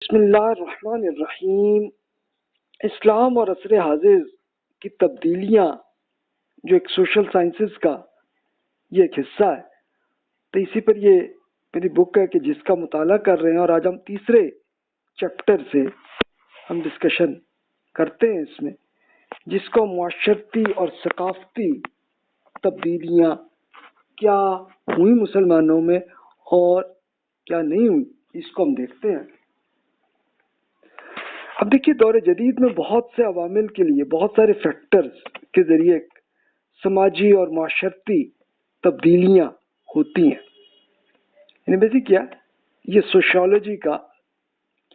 بسم اللہ الرحمن الرحیم۔ اسلام اور عصر حاضر کی تبدیلیاں جو ایک سوشل سائنسز کا یہ ایک حصہ ہے، تو اسی پر یہ میری بک ہے کہ جس کا مطالعہ کر رہے ہیں، اور آج ہم تیسرے چیپٹر سے ہم ڈسکشن کرتے ہیں اس میں، جس کو معاشرتی اور ثقافتی تبدیلیاں کیا ہوئی مسلمانوں میں اور کیا نہیں ہوئی، اس کو ہم دیکھتے ہیں۔ اب دیکھیے، دور جدید میں بہت سے عوامل کے لیے، بہت سارے فیکٹرز کے ذریعے سماجی اور معاشرتی تبدیلیاں ہوتی ہیں۔ یعنی بیسک کیا یہ سوشیولوجی کا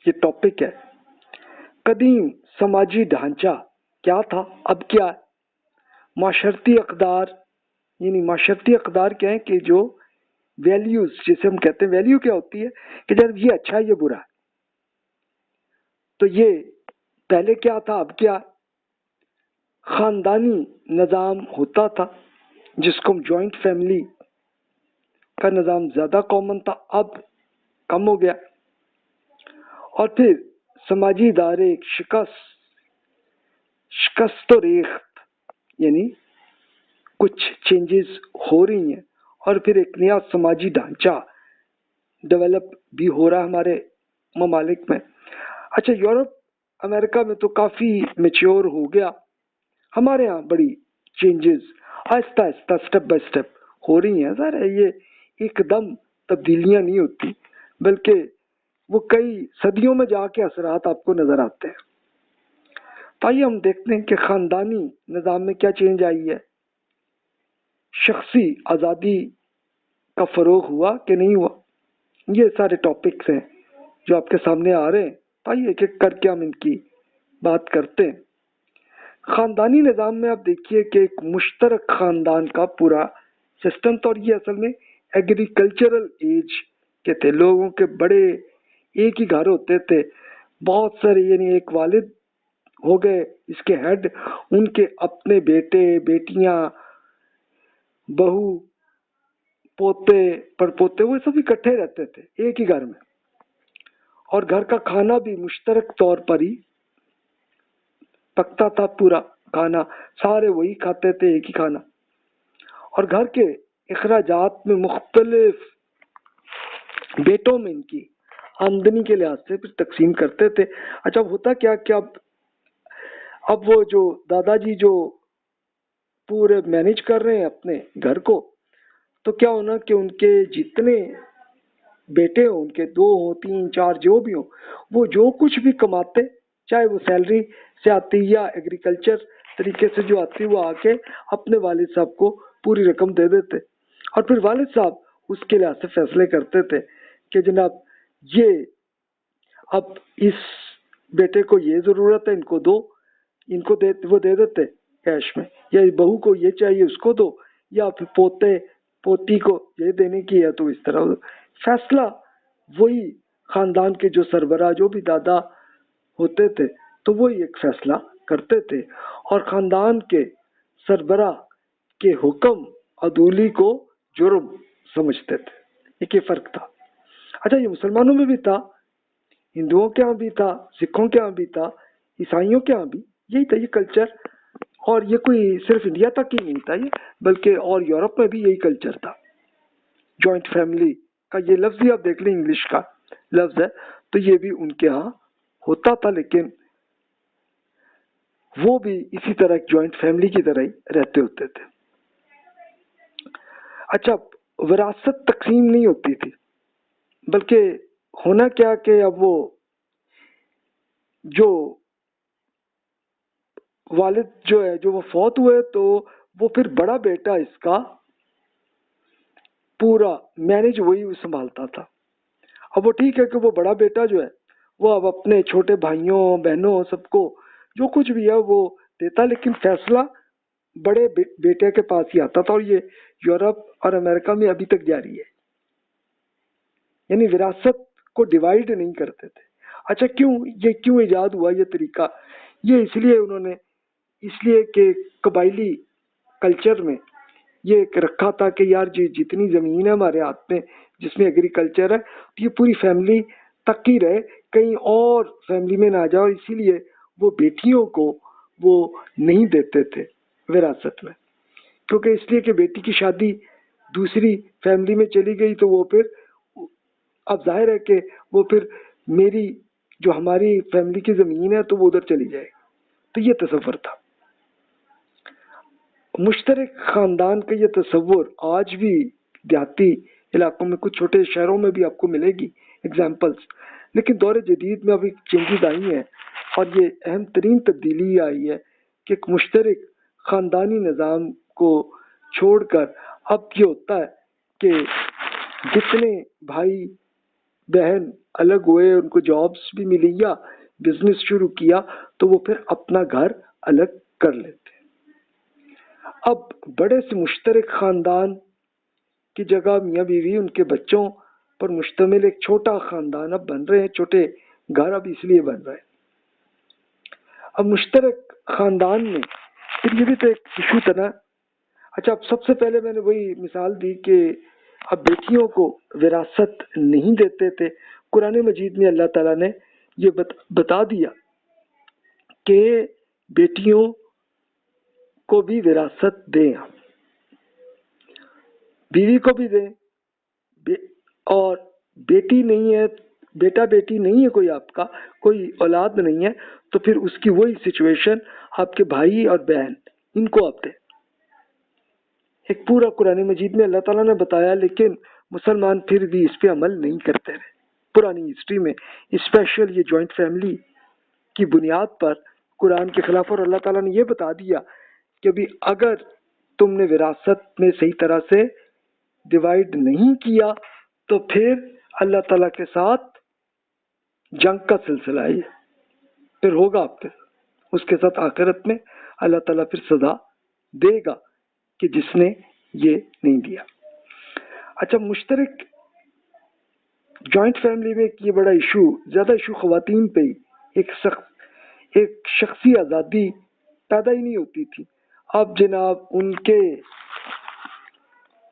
یہ ٹاپک ہے۔ قدیم سماجی ڈھانچہ کیا تھا، اب کیا ہے؟ معاشرتی اقدار، یعنی معاشرتی اقدار کیا ہیں کہ جو ویلیوز، جسے ہم کہتے ہیں ویلیو کیا ہوتی ہے کہ جب یہ اچھا ہے یہ برا ہے، تو یہ پہلے کیا تھا اب کیا؟ خاندانی نظام ہوتا تھا جس کو جوائنٹ فیملی کا نظام زیادہ کامن تھا، اب کم ہو گیا۔ اور پھر سماجی ادارے ایک شکست و ریخت، یعنی کچھ چینجز ہو رہی ہیں، اور پھر ایک نیا سماجی ڈھانچہ ڈیولپ بھی ہو رہا ہے ہمارے ممالک میں۔ اچھا، یورپ امریکہ میں تو کافی میچیور ہو گیا، ہمارے ہاں بڑی چینجز آہستہ آہستہ اسٹیپ بائی اسٹیپ ہو رہی ہیں۔ ظاہر ہے یہ ایک دم تبدیلیاں نہیں ہوتی، بلکہ وہ کئی صدیوں میں جا کے اثرات آپ کو نظر آتے ہیں۔ تو آئیے ہم دیکھتے ہیں کہ خاندانی نظام میں کیا چینج آئی ہے، شخصی آزادی کا فروغ ہوا کہ نہیں ہوا۔ یہ سارے ٹاپکس ہیں جو آپ کے سامنے آ رہے ہیں، آئیے ایک ایک کر کے ہم ان کی بات کرتے ہیں۔ خاندانی نظام میں آپ دیکھیے کہ ایک مشترک خاندان کا پورا سسٹم تھا، اور یہ اصل میں ایگریکلچرل ایج کے تھے۔ لوگوں کے بڑے ایک ہی گھر ہوتے تھے، بہت سارے، یعنی ایک والد ہو گئے اس کے ہیڈ، ان کے اپنے بیٹے بیٹیاں، بہو، پوتے پڑپوتے، وہ سب اکٹھے رہتے تھے ایک ہی گھر میں، اور گھر کا کھانا بھی مشترک طور پر ہی پکتا تھا۔ پورا کھانا سارے وہی کھاتے تھے، ایک ہی کھانا۔ اور گھر کے اخراجات میں مختلف بیٹوں میں ان کی آمدنی کے لحاظ سے پھر تقسیم کرتے تھے۔ اچھا، ہوتا کیا کہ اب وہ جو دادا جی جو پورے مینیج کر رہے ہیں اپنے گھر کو، تو کیا ہونا کہ ان کے جتنے بیٹے ہوں، ان کے 2 ہوں 3 4 جو بھی ہوں، وہ جو کچھ بھی کماتے، چاہے وہ سیلری سے آتی یا ایگریکلچر طریقے سے جو آتی، وہ آ کے اپنے والد صاحب کو پوری رقم دے دیتے، اور پھر والد صاحب اس کے لحاظ سے فیصلے کرتے تھے کہ جناب یہ اب اس بیٹے کو یہ ضرورت ہے، ان کو دو، ان کو وہ دے دیتے کیش میں، یا بہو کو یہ چاہیے اس کو دو، یا پھر پوتے پوتی کو یہ دینے کی ہے، تو اس طرح فیصلہ وہی خاندان کے جو سربراہ، جو بھی دادا ہوتے تھے، تو وہی ایک فیصلہ کرتے تھے، اور خاندان کے سربراہ کے حکم عدولی کو جرم سمجھتے تھے۔ ایک یہ فرق تھا۔ اچھا، یہ مسلمانوں میں بھی تھا، ہندوؤں کے ہاں بھی تھا، سکھوں کے ہاں بھی تھا، عیسائیوں کے ہاں بھی یہی تھا یہ کلچر، اور یہ کوئی صرف انڈیا تک ہی نہیں تھا یہ، بلکہ اور یورپ میں بھی یہی کلچر تھا۔ جوائنٹ فیملی کا یہ لفظ ہی آپ دیکھ لیں، انگلش کا لفظ ہے، تو یہ بھی ان کے ہاں ہوتا تھا، لیکن وہ بھی اسی طرح ایک جوائنٹ فیملی کی طرح ہی رہتے ہوتے تھے۔ اچھا، وراثت تقسیم نہیں ہوتی تھی، بلکہ ہونا کیا کہ اب وہ جو والد جو ہے جو وہ فوت ہوئے، تو وہ پھر بڑا بیٹا اس کا پورا مینیج وہی سنبھالتا تھا۔ اب وہ ٹھیک ہے کہ وہ بڑا بیٹا جو ہے وہ اب اپنے چھوٹے بھائیوں بہنوں سب کو جو کچھ بھی ہے وہ دیتا، لیکن فیصلہ بڑے بیٹے کے پاس ہی آتا تھا، اور یہ یورپ اور امریکہ میں ابھی تک جاری ہے، یعنی وراثت کو ڈیوائیڈ نہیں کرتے تھے۔ اچھا، کیوں ایجاد ہوا یہ طریقہ؟ یہ اس لیے کہ قبائلی کلچر میں یہ ایک رکھا تھا کہ یار جی جتنی زمین ہے ہمارے ہاتھ میں جس میں ایگریکلچر ہے، تو یہ پوری فیملی تک ہی رہے, کہیں اور فیملی میں نہ جاؤ, اسی لیے وہ بیٹیوں کو وہ نہیں دیتے تھے وراثت میں, کیونکہ اس لیے کہ بیٹی کی شادی دوسری فیملی میں چلی گئی تو وہ پھر, اب ظاہر ہے کہ وہ پھر میری جو ہماری فیملی کی زمین ہے تو وہ ادھر چلی جائے گی. تو یہ تصور تھا. مشترک خاندان کا یہ تصور آج بھی دیہاتی علاقوں میں, کچھ چھوٹے شہروں میں بھی آپ کو ملے گی ایگزامپلس, لیکن دور جدید میں ابھی چینجز آئی ہیں اور یہ اہم ترین تبدیلی آئی ہے کہ ایک مشترک خاندانی نظام کو چھوڑ کر اب یہ ہوتا ہے کہ جتنے بھائی بہن الگ ہوئے, ان کو جابس بھی ملی یا بزنس شروع کیا, تو وہ پھر اپنا گھر الگ کر لیتے ہیں. اب بڑے سے مشترک خاندان کی جگہ میاں بیوی ان کے بچوں پر مشتمل ایک چھوٹا خاندان اب بن رہے ہیں, چھوٹے گھر اب اس لیے بن رہے ہیں. اب مشترک خاندان میں پھر یہ بھی تو ایک ایشو تھا نا. اچھا, اب سب سے پہلے میں نے وہی مثال دی کہ اب بیٹیوں کو وراثت نہیں دیتے تھے. قرآن مجید میں اللہ تعالیٰ نے یہ بتا دیا کہ بیٹیوں کو بھی وراثت دیں, بیوی کو بھی دیں, اور بیٹی نہیں ہے, بیٹا بیٹی نہیں ہے کوئی, آپ کا کوئی اولاد نہیں ہے, تو پھر اس کی وہی سچویشن آپ کے بھائی اور بہن, ان کو آپ دیں. ایک پورا قرآن مجید میں اللہ تعالیٰ نے بتایا, لیکن مسلمان پھر بھی اس پہ عمل نہیں کرتے رہے. پرانی ہسٹری میں اسپیشل یہ جوائنٹ فیملی کی بنیاد پر قرآن کے خلاف, اور اللہ تعالیٰ نے یہ بتا دیا کہ بھی اگر تم نے وراثت میں صحیح طرح سے ڈیوائیڈ نہیں کیا تو پھر اللہ تعالیٰ کے ساتھ جنگ کا سلسلہ ہے, پھر ہوگا آپ کے اس کے ساتھ آخرت میں اللہ تعالیٰ پھر سزا دے گا کہ جس نے یہ نہیں دیا. اچھا, مشترک جوائنٹ فیملی میں یہ بڑا ایشو, زیادہ ایشو خواتین پہ ہی, ایک شخصی آزادی پیدا ہی نہیں ہوتی تھی. اب جناب ان کے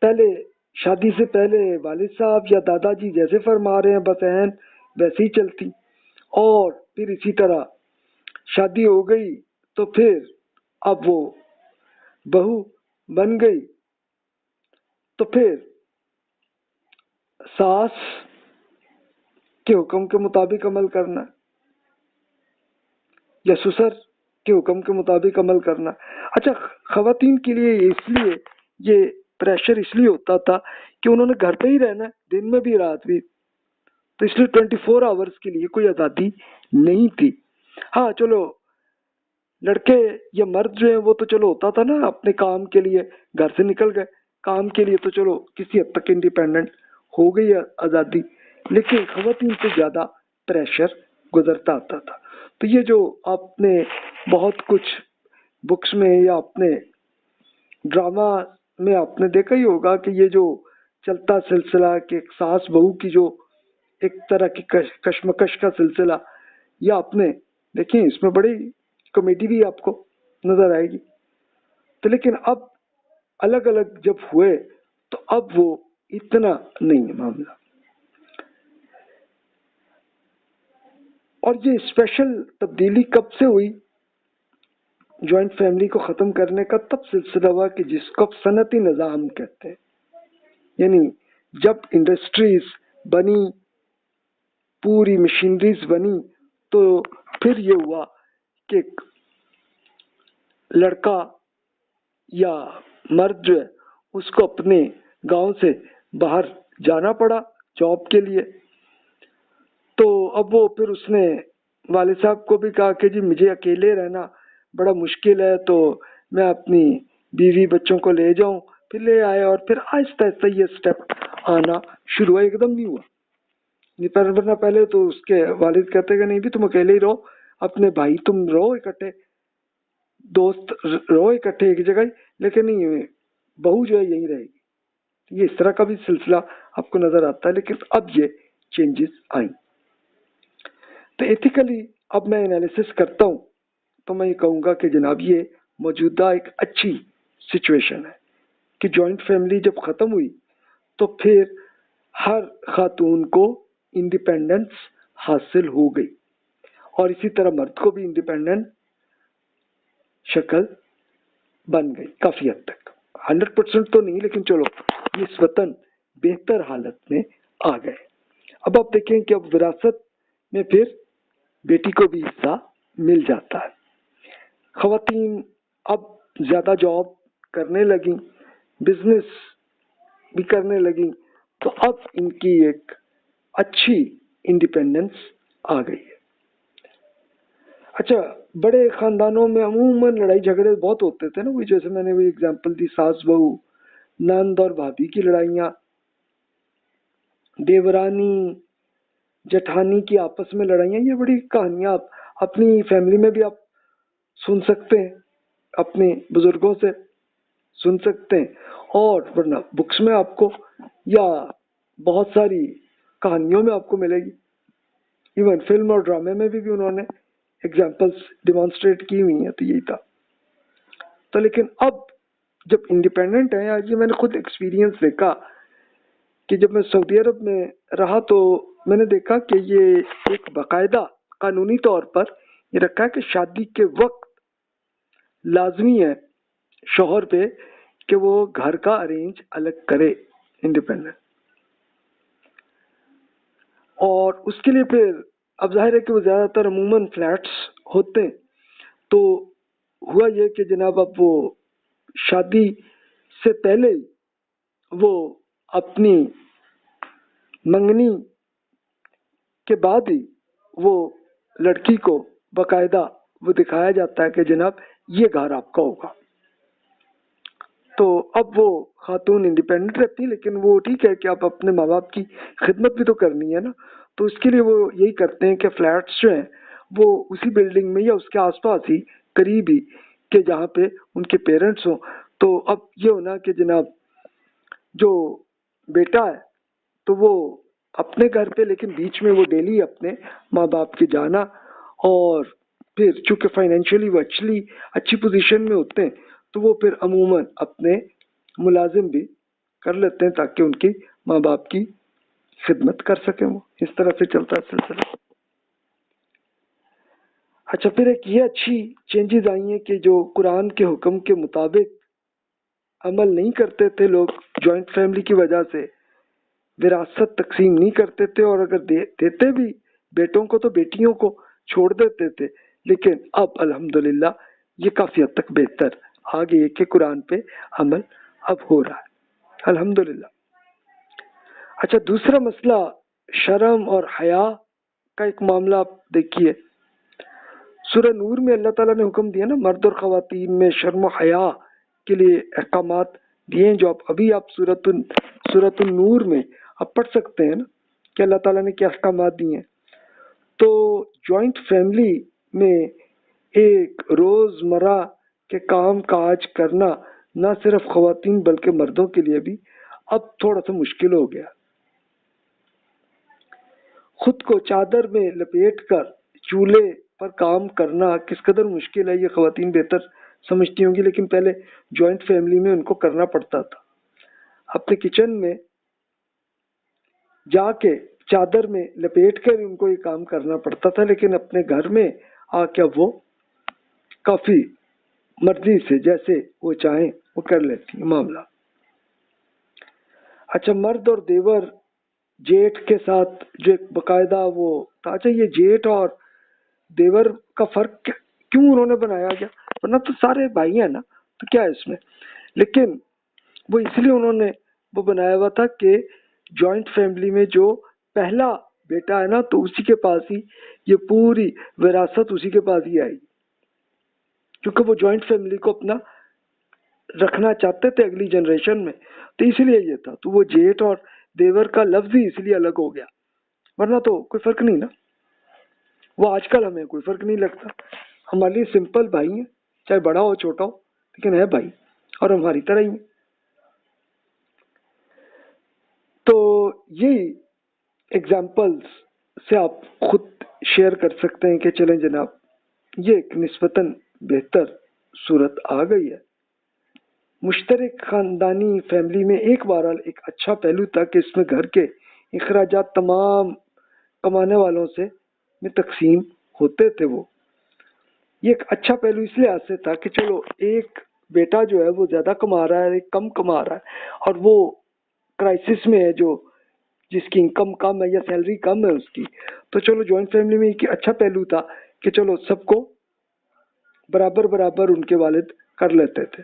پہلے شادی سے پہلے والد صاحب یا دادا جی جیسے فرما رہے ہیں بس عین ویسے ہی چلتی, اور پھر اسی طرح شادی ہو گئی تو پھر اب وہ بہو بن گئی تو پھر ساس کے حکم کے مطابق عمل کرنا یا سسر کے حکم کے مطابق عمل کرنا. اچھا, خواتین کے لیے اس لیے یہ پریشر اس لیے ہوتا تھا کہ انہوں نے گھر پہ ہی رہنا, دن میں بھی رات بھی, تو اس لیے 24 آورس کے لیے کوئی آزادی نہیں تھی. ہاں چلو, لڑکے یا مرد جو ہیں وہ تو چلو ہوتا تھا نا اپنے کام کے لیے گھر سے نکل گئے کام کے لیے, تو چلو کسی حد تک انڈیپینڈنٹ ہو گئی آزادی, لیکن خواتین سے زیادہ پریشر گزرتا آتا تھا. تو یہ جو آپ نے بہت کچھ بکس میں یا اپنے ڈرامہ میں آپ نے دیکھا ہی ہوگا کہ یہ جو چلتا سلسلہ کہ ساس بہو کی جو ایک طرح کی کشمکش کا سلسلہ, یا آپ نے دیکھیں اس میں بڑی کامیڈی بھی آپ کو نظر آئے گی. تو لیکن اب الگ الگ جب ہوئے تو اب وہ اتنا نہیں ہے معاملہ. اور یہ اسپیشل تبدیلی کب سے ہوئی جوائنٹ فیملی کو ختم کرنے کا؟ تب سلسلہ ہوا کہ جس کو صنعتی نظام کہتے ہیں, یعنی جب انڈسٹریز بنی, پوری مشینریز بنی, تو پھر یہ ہوا کہ لڑکا یا مرد جو ہے اس کو اپنے گاؤں سے باہر جانا پڑا جاب کے لیے. تو اب وہ پھر اس نے والد صاحب کو بھی کہا کہ جی مجھے اکیلے رہنا بڑا مشکل ہے, تو میں اپنی بیوی بچوں کو لے جاؤں. پھر لے آئے, اور پھر آہستہ آہستہ یہ اسٹیپ آنا شروع ہوا, ایک دم نہیں ہوا. ورنہ پہلے تو اس کے والد کہتے کہ نہیں بھی تم اکیلے ہی رہو, اپنے بھائی تم رہو اکٹھے, دوست رہو اکٹھے ایک جگہ ہی, لیکن نہیں بہو جو ہے یہی رہے گی. یہ اس طرح کا بھی سلسلہ آپ کو نظر آتا ہے, لیکن اب یہ چینجز آئیں. تو ایتھیکلی اب میں انالیسس کرتا ہوں تو میں یہ کہوں گا کہ جناب یہ موجودہ ایک اچھی سچویشن ہے کہ جوائنٹ فیملی جب ختم ہوئی تو پھر ہر خاتون کو انڈیپینڈنس حاصل ہو گئی، اور اسی طرح مرد کو بھی انڈیپینڈنٹ شکل بن گئی کافی حد تک، 100% تو نہیں لیکن چلو نسبتاً بہتر حالت میں آ گئے۔ اب آپ دیکھیں کہ اب وراثت میں پھر بیٹی کو بھی حصہ مل جاتا ہے۔ خواتین اب زیادہ جاب کرنے لگیں، بزنس بھی کرنے لگیں، تو اب ان کی ایک اچھی انڈیپینڈنس آ گئی ہے۔ اچھا، بڑے خاندانوں میں عموماً لڑائی جھگڑے بہت ہوتے تھے نا، وہی جیسے میں نے وہی اگزامپل دی، ساس بہو، نند اور بھابھی کی لڑائیاں، دیورانی جٹھانی کی آپس میں لڑائیاں، یہ بڑی کہانیاں آپ اپنی فیملی میں بھی آپ سن سکتے ہیں، اپنے بزرگوں سے سن سکتے ہیں، اور ورنہ بکس میں آپ کو یا بہت ساری کہانیوں میں آپ کو ملے گی، ایون فلم اور ڈرامے میں بھی انہوں نے ایگزامپلس ڈیمانسٹریٹ کی ہوئی ہیں۔ تو یہی تھا۔ تو لیکن اب جب انڈیپینڈنٹ ہیں، آج یہ میں نے خود ایکسپیرینس دیکھا کہ جب میں سعودی عرب میں رہا تو میں نے دیکھا کہ یہ ایک باقاعدہ قانونی طور پر یہ رکھا ہے کہ شادی کے وقت لازمی ہے شوہر پہ کہ وہ گھر کا ارینج الگ کرے انڈیپینڈنٹ، اور اس کے لیے پھر اب ظاہر ہے کہ وہ زیادہ تر عموماً فلیٹس ہوتے ہیں، تو ہوا یہ کہ جناب اب وہ شادی سے پہلے ہی وہ اپنی منگنی کے بعد ہی وہ لڑکی کو باقاعدہ وہ دکھایا جاتا ہے کہ جناب یہ گھر آپ کا ہوگا۔ تو اب وہ خاتون انڈیپینڈنٹ رہتی، لیکن وہ ٹھیک ہے کہ آپ اپنے ماں باپ کی خدمت بھی تو کرنی ہے نا، تو اس کے لیے وہ یہی کرتے ہیں کہ فلیٹس جو ہیں وہ اسی بلڈنگ میں یا اس کے آس پاس ہی قریب ہی کہ جہاں پہ ان کے پیرنٹس ہوں۔ تو اب یہ ہونا کہ جناب جو بیٹا ہے تو وہ اپنے گھر پہ، لیکن بیچ میں وہ ڈیلی اپنے ماں باپ کے جانا، اور پھر چونکہ فائنینشلی وہ اچھی پوزیشن میں ہوتے ہیں تو وہ پھر عموماً اپنے ملازم بھی کر لیتے ہیں تاکہ ان کی ماں باپ کی خدمت کر سکیں، وہ اس طرح سے چلتا ہے سلسلہ۔ اچھا، پھر ایک یہ اچھی چینجز آئی ہیں کہ جو قرآن کے حکم کے مطابق عمل نہیں کرتے تھے لوگ، جوائنٹ فیملی کی وجہ سے وراثت تقسیم نہیں کرتے تھے، اور اگر دیتے بھی بیٹوں کو تو بیٹیوں کو چھوڑ دیتے تھے، لیکن اب الحمدللہ یہ کافی حد تک بہتر آ گئی ہے کہ قرآن پہ عمل اب ہو رہا ہے الحمدللہ۔ اچھا، دوسرا مسئلہ شرم اور حیا کا ایک معاملہ آپ دیکھیے، سورہ نور میں اللہ تعالیٰ نے حکم دیا نا مرد اور خواتین میں شرم و حیا کے لیے احکامات دیے ہیں، جو ابھی آپ سورۃ النور میں آپ پڑھ سکتے ہیں نا کہ اللہ تعالیٰ نے کیا احکامات دیے ہیں۔ تو جوائنٹ فیملی میں ایک روزمرہ کے کام کاج کرنا نہ صرف خواتین بلکہ مردوں کے لیے بھی اب تھوڑا سا مشکل ہو گیا۔ خود کو چادر میں لپیٹ کر چولہے پر کام کرنا کس قدر مشکل ہے یہ خواتین بہتر سمجھتی ہوں گی، لیکن پہلے جوائنٹ فیملی میں ان کو کرنا پڑتا تھا، اپنے کچن میں جا کے چادر میں لپیٹ کر ان کو یہ کام کرنا پڑتا تھا، لیکن اپنے گھر میں آ کے وہ کافی مرضی سے جیسے وہ چاہیں وہ کر لیتی ہیں معاملہ۔ اچھا، مرد اور دیور جیٹھ کے ساتھ جو ایک باقاعدہ وہ تھا، اچھا یہ جیٹھ اور دیور کا فرق کیوں انہوں نے بنایا گیا؟ ورنہ تو سارے بھائی ہیں نا، تو کیا ہے اس میں؟ لیکن وہ اس لیے انہوں نے وہ بنایا ہوا تھا کہ جوائنٹ فیملی میں جو پہلا بیٹا ہے نا تو اسی کے پاس ہی یہ پوری وراثت اسی کے پاس ہی آئی، کیونکہ وہ جوائنٹ فیملی کو اپنا رکھنا چاہتے تھے اگلی جنریشن میں، تو اس لیے یہ تھا۔ تو وہ جیٹ اور دیور کا لفظ ہی اس لیے الگ ہو گیا، ورنہ تو کوئی فرق نہیں نا۔ وہ آج کل ہمیں کوئی فرق نہیں لگتا، ہمارے لیے سمپل بھائی ہیں، چاہے بڑا ہو چھوٹا ہو، لیکن ہے بھائی اور ہماری طرح ہی ہیں۔ تو یہی ایگزامپلس سے آپ خود شیئر کر سکتے ہیں کہ چلیں جناب یہ ایک نسبتاً بہتر صورت آ گئی ہے۔ مشترک خاندانی فیملی میں ایک بہرحال ایک اچھا پہلو تھا کہ اس میں گھر کے اخراجات تمام کمانے والوں سے میں تقسیم ہوتے تھے وہ. یہ ایک اچھا پہلو اس لحاظ سے تھا کہ چلو ایک بیٹا جو ہے وہ زیادہ کما رہا ہے، ایک کم کما رہا ہے، اور وہ کرائسس میں ہے جو جس کی انکم کم ہے یا سیلری کم ہے اس کی، تو چلو جوائنٹ فیملی میں ایک اچھا پہلو تھا کہ چلو سب کو برابر برابر ان کے والد کر لیتے تھے.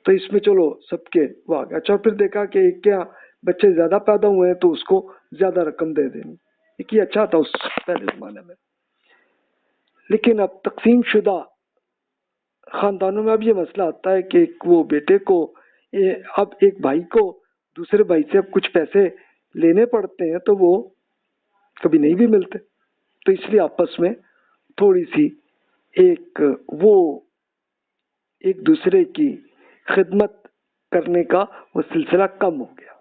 تو اس میں چلو سب کے وہ آ گیا. اچھا پھر دیکھا کہ کیا بچے زیادہ پیدا ہوئے ہیں تو اس کو زیادہ رقم دے دینی، ایک یہ اچھا تھا اس پہلے زمانے میں. لیکن اب تقسیم شدہ خاندانوں میں اب یہ مسئلہ آتا ہے کہ وہ بیٹے کو اب ایک بھائی کو دوسرے بھائی سے اب کچھ پیسے لینے پڑتے ہیں تو وہ کبھی نہیں بھی ملتے. تو اس لیے آپس میں تھوڑی سی وہ ایک دوسرے کی خدمت کرنے کا وہ سلسلہ کم ہو گیا.